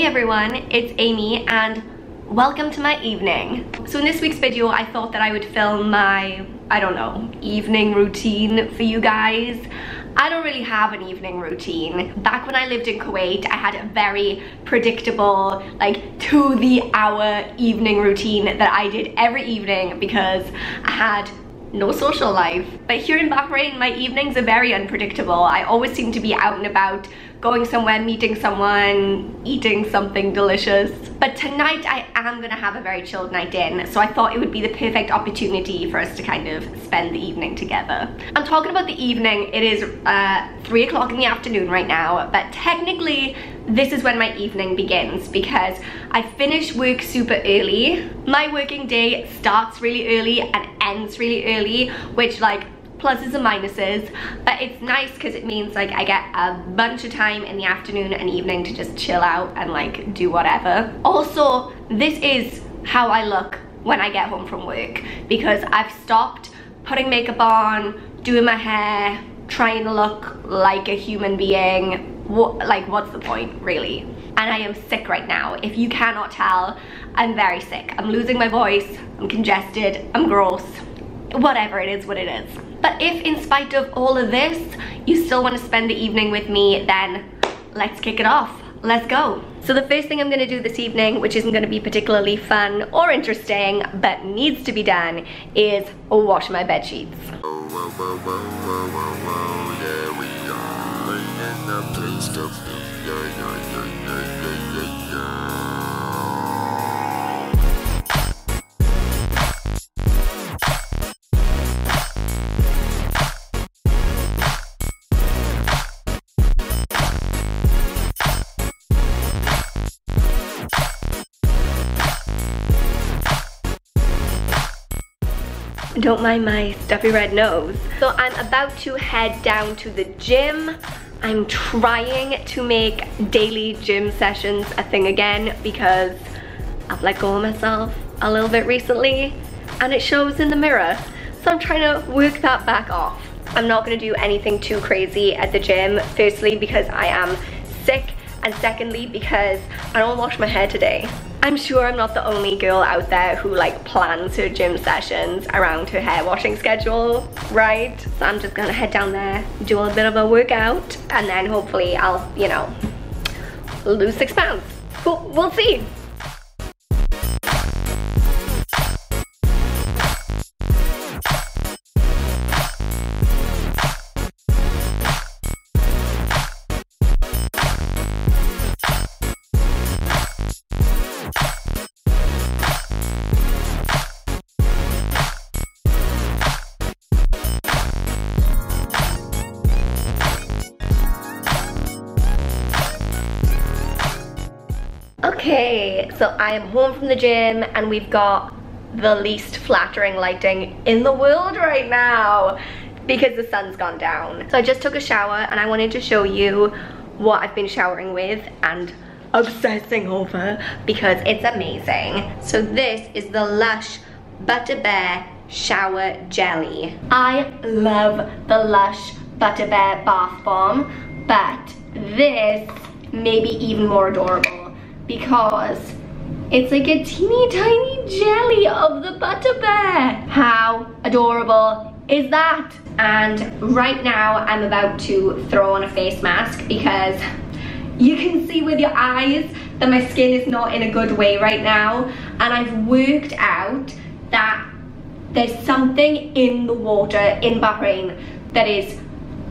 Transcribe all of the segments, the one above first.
Hey everyone, it's Amy and welcome to my evening. So in this week's video I thought that I would film my, I don't know, evening routine for you guys. I don't really have an evening routine. Back when I lived in Kuwait, I had a very predictable, like to the hour evening routine that I did every evening because I had no social life. But here in Bahrain, my evenings are very unpredictable. I always seem to be out and about, going somewhere, meeting someone, eating something delicious. But tonight I am gonna have a very chilled night in, so I thought it would be the perfect opportunity for us to kind of spend the evening together. I'm talking about the evening. It is 3 o'clock in the afternoon right now, but technically this is when my evening begins because I finish work super early. My working day starts really early and ends really early, which like pluses and minuses, but it's nice because it means like I get a bunch of time in the afternoon and evening to just chill out and like do whatever. Also, this is how I look when I get home from work because I've stopped putting makeup on, doing my hair, trying to look like a human being. What's the point, really? And I am sick right now. If you cannot tell, I'm very sick. I'm losing my voice, I'm congested, I'm gross. Whatever, it is what it is. But if in spite of all of this, you still want to spend the evening with me, then let's kick it off. Let's go. So the first thing I'm gonna do this evening, which isn't gonna be particularly fun or interesting, but needs to be done, is wash my bed sheets. Don't mind my stuffy red nose. So I'm about to head down to the gym. I'm trying to make daily gym sessions a thing again because I've let go of myself a little bit recently and it shows in the mirror. So I'm trying to work that back off. I'm not gonna do anything too crazy at the gym. Firstly, because I am sick, and secondly, because I don't wash my hair today. I'm sure I'm not the only girl out there who like plans her gym sessions around her hair washing schedule, right? So I'm just gonna head down there, do a bit of a workout, and then hopefully I'll, you know, lose 6 pounds. We'll see. Okay, so I am home from the gym and we've got the least flattering lighting in the world right now because the sun's gone down. So I just took a shower and I wanted to show you what I've been showering with and obsessing over because it's amazing. So this is the Lush Butter Bear Shower Jelly. I love the Lush Butter Bear Bath Bomb, but this may be even more adorable because it's like a teeny tiny jelly of the Butter Bear. How adorable is that? And right now I'm about to throw on a face mask because you can see with your eyes that my skin is not in a good way right now, and I've worked out that there's something in the water in Bahrain that is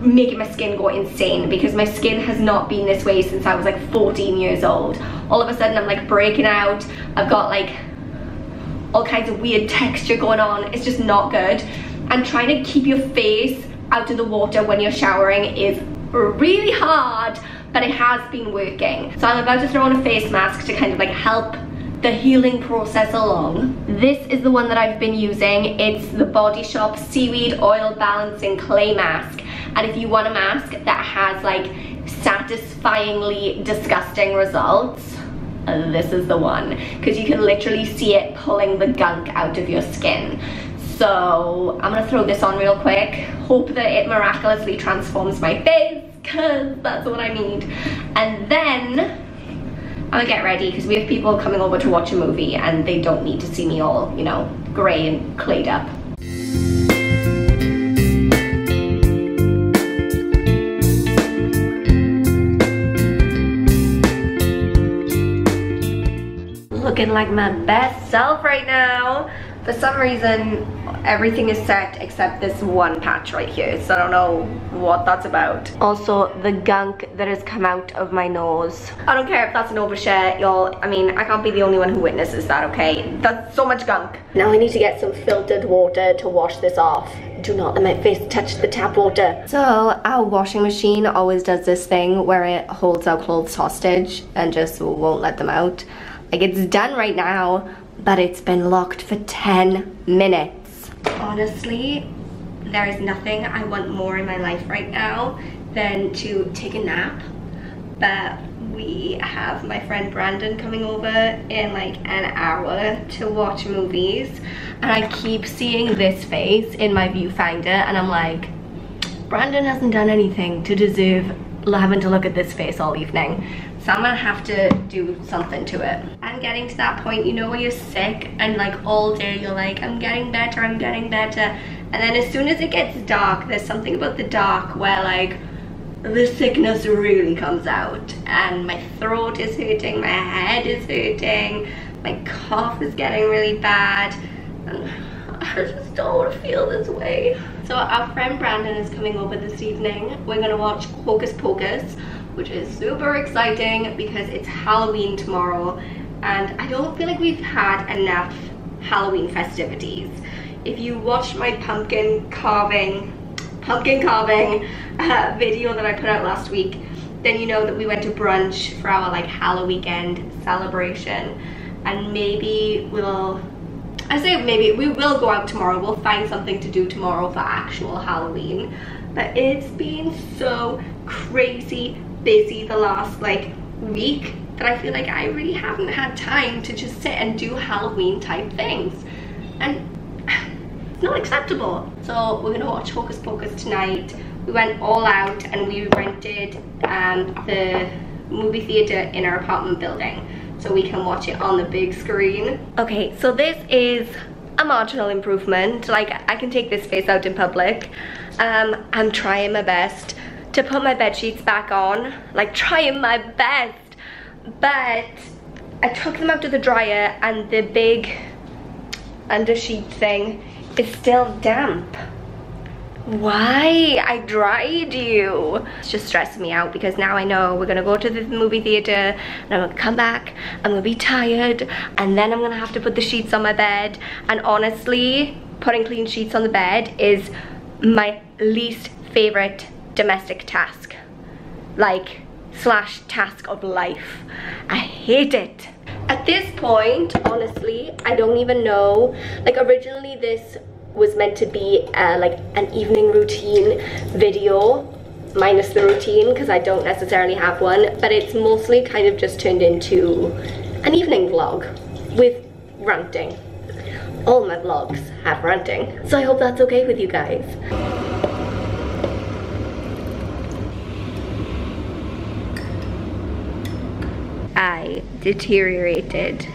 making my skin go insane because my skin has not been this way since I was like 14 years old. All of a sudden I'm like breaking out. I've got like all kinds of weird texture going on. It's just not good. And trying to keep your face out of the water when you're showering is really hard, but it has been working. So I'm about to throw on a face mask to kind of like help the healing process along. This is the one that I've been using. It's the Body Shop Seaweed Oil Balancing Clay Mask. And if you want a mask that has like satisfyingly disgusting results, this is the one, because you can literally see it pulling the gunk out of your skin. So I'm gonna throw this on real quick, hope that it miraculously transforms my face, because that's what I need. And then I'm gonna get ready because we have people coming over to watch a movie and they don't need to see me all, you know, grey and clayed up. Looking like my best self right now. For some reason, everything is set except this one patch right here, so I don't know what that's about. Also, the gunk that has come out of my nose. I don't care if that's an overshare, y'all. I mean, I can't be the only one who witnesses that, okay? That's so much gunk. Now I need to get some filtered water to wash this off. Do not let my face touch the tap water. So, our washing machine always does this thing where it holds our clothes hostage and just won't let them out. Like, it's done right now, but it's been locked for 10 minutes. Honestly, there is nothing I want more in my life right now than to take a nap. But we have my friend Brandon coming over in like an hour to watch movies. And I keep seeing this face in my viewfinder and I'm like, Brandon hasn't done anything to deserve having to look at this face all evening. So I'm gonna have to do something to it. I'm getting to that point, you know, when you're sick and like all day you're like, I'm getting better, I'm getting better. And then as soon as it gets dark, there's something about the dark where like the sickness really comes out. And my throat is hurting, my head is hurting, my cough is getting really bad. And I just don't want to feel this way. So our friend Brandon is coming over this evening. We're gonna watch Hocus Pocus, which is super exciting because it's Halloween tomorrow and I don't feel like we've had enough Halloween festivities. If you watched my pumpkin carving video that I put out last week, then you know that we went to brunch for our like Halloween weekend celebration, and maybe we will go out tomorrow. We'll find something to do tomorrow for actual Halloween. But it's been so crazy busy the last like week that I feel like I really haven't had time to just sit and do Halloween type things, and it's not acceptable. So we're gonna watch Hocus Pocus tonight. We went all out and we rented the movie theater in our apartment building so we can watch it on the big screen. Okay, so this is a marginal improvement. Like, I can take this face out in public. I'm trying my best to put my bed sheets back on, like trying my best, but I took them out to the dryer and the big undersheet thing is still damp. Why? I dried you. It's just stressing me out because now I know we're gonna go to the movie theater and I'm gonna come back, I'm gonna be tired, and then I'm gonna have to put the sheets on my bed. And honestly, putting clean sheets on the bed is my least favorite domestic task, like slash task of life. I hate it. At this point, honestly, I don't even know. Like, originally this was meant to be like an evening routine video, minus the routine because I don't necessarily have one, but it's mostly kind of just turned into an evening vlog with ranting. All my vlogs have ranting, so I hope that's okay with you guys. I deteriorated.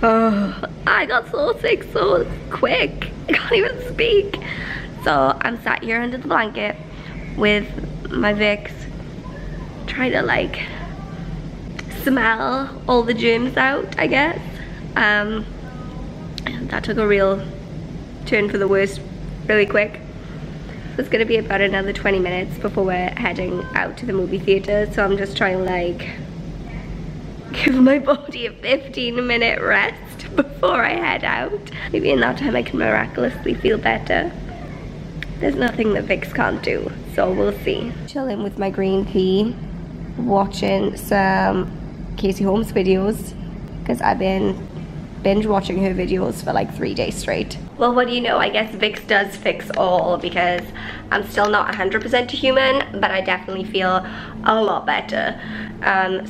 Oh, I got so sick so quick. I can't even speak. So I'm sat here under the blanket with my Vicks, trying to like smell all the germs out, I guess. That took a real turn for the worst really quick. So it's gonna be about another 20 minutes before we're heading out to the movie theater. So I'm just trying to like give my body a 15-minute rest before I head out. Maybe in that time I can miraculously feel better. There's nothing that Vicks can't do, so we'll see. Chilling with my green tea, watching some Casey Holmes videos, because I've been binge watching her videos for like 3 days straight. Well, what do you know, I guess Vicks does fix all, because I'm still not 100% human, but I definitely feel a lot better.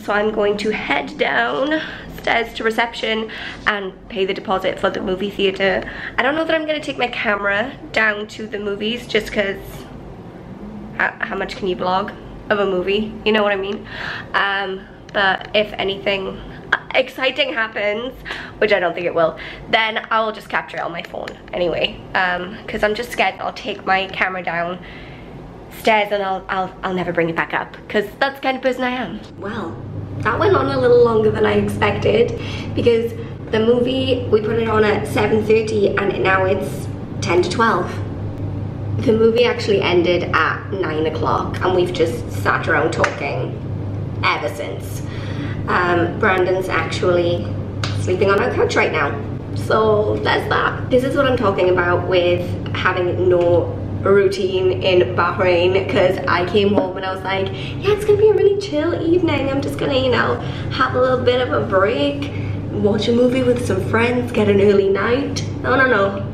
So I'm going to head downstairs to reception and pay the deposit for the movie theater. I don't know that I'm gonna take my camera down to the movies, just because how much can you vlog of a movie, you know what I mean? But if anything exciting happens, which I don't think it will, then I'll just capture it on my phone anyway, because I'm just scared I'll take my camera downstairs and I'll never bring it back up, because that's the kind of person I am. Well, that went on a little longer than I expected, because the movie, we put it on at 7:30 and now it's 10 to 12. The movie actually ended at 9 o'clock and we've just sat around talking ever since. Brandon's actually sleeping on our couch right now, so there's that. This is what I'm talking about with having no routine in Bahrain, because I came home and I was like, yeah, it's gonna be a really chill evening. I'm just gonna, you know, have a little bit of a break, watch a movie with some friends, get an early night. No,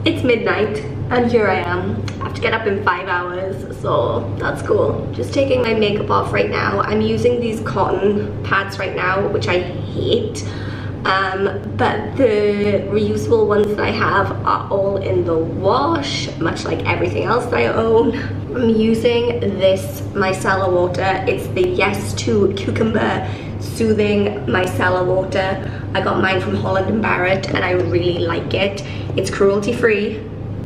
it's midnight and here I am. I have to get up in 5 hours, so that's cool. Just taking my makeup off right now. I'm using these cotton pads right now, which I hate, but the reusable ones that I have are all in the wash, much like everything else that I own. I'm using this micellar water. It's the Yes to Cucumber Soothing Micellar Water. I got mine from Holland & Barrett and I really like it. It's cruelty free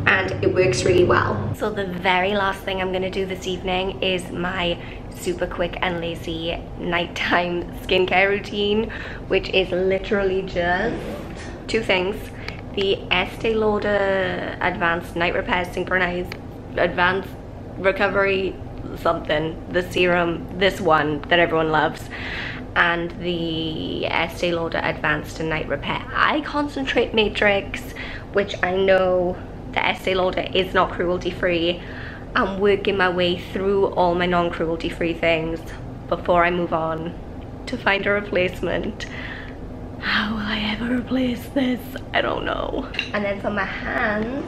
and it works really well. So the very last thing I'm gonna do this evening is my super quick and lazy nighttime skincare routine, which is literally just 2 things. The Estee Lauder Advanced Night Repair Synchronized Advanced Recovery something, the serum, this one that everyone loves, and the Estee Lauder Advanced Night Repair Eye Concentrate Matrix, which I know the Estee Lauder is not cruelty free. I'm working my way through all my non-cruelty free things before I move on to find a replacement. How will I ever replace this? I don't know. And then for my hands,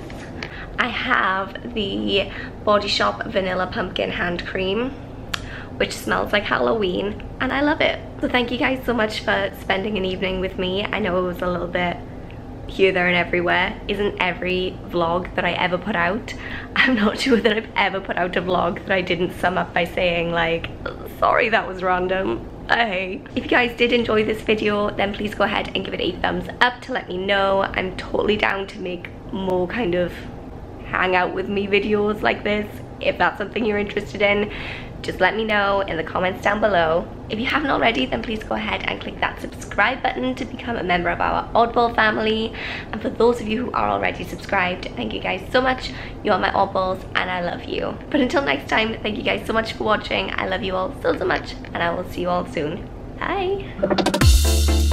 I have the Body Shop Vanilla Pumpkin Hand Cream, which smells like Halloween, and I love it. So thank you guys so much for spending an evening with me. I know it was a little bit here, there, and everywhere. Isn't every vlog that I ever put out? I'm not sure that I've ever put out a vlog that I didn't sum up by saying like, sorry, that was random. Hey. If you guys did enjoy this video, then please go ahead and give it a thumbs up to let me know. I'm totally down to make more kind of hang out with me videos like this. If that's something you're interested in, just let me know in the comments down below. If you haven't already, then please go ahead and click that subscribe button to become a member of our Oddball family. And for those of you who are already subscribed, thank you guys so much. You are my oddballs and I love you. But until next time, thank you guys so much for watching. I love you all so much and I will see you all soon. Bye.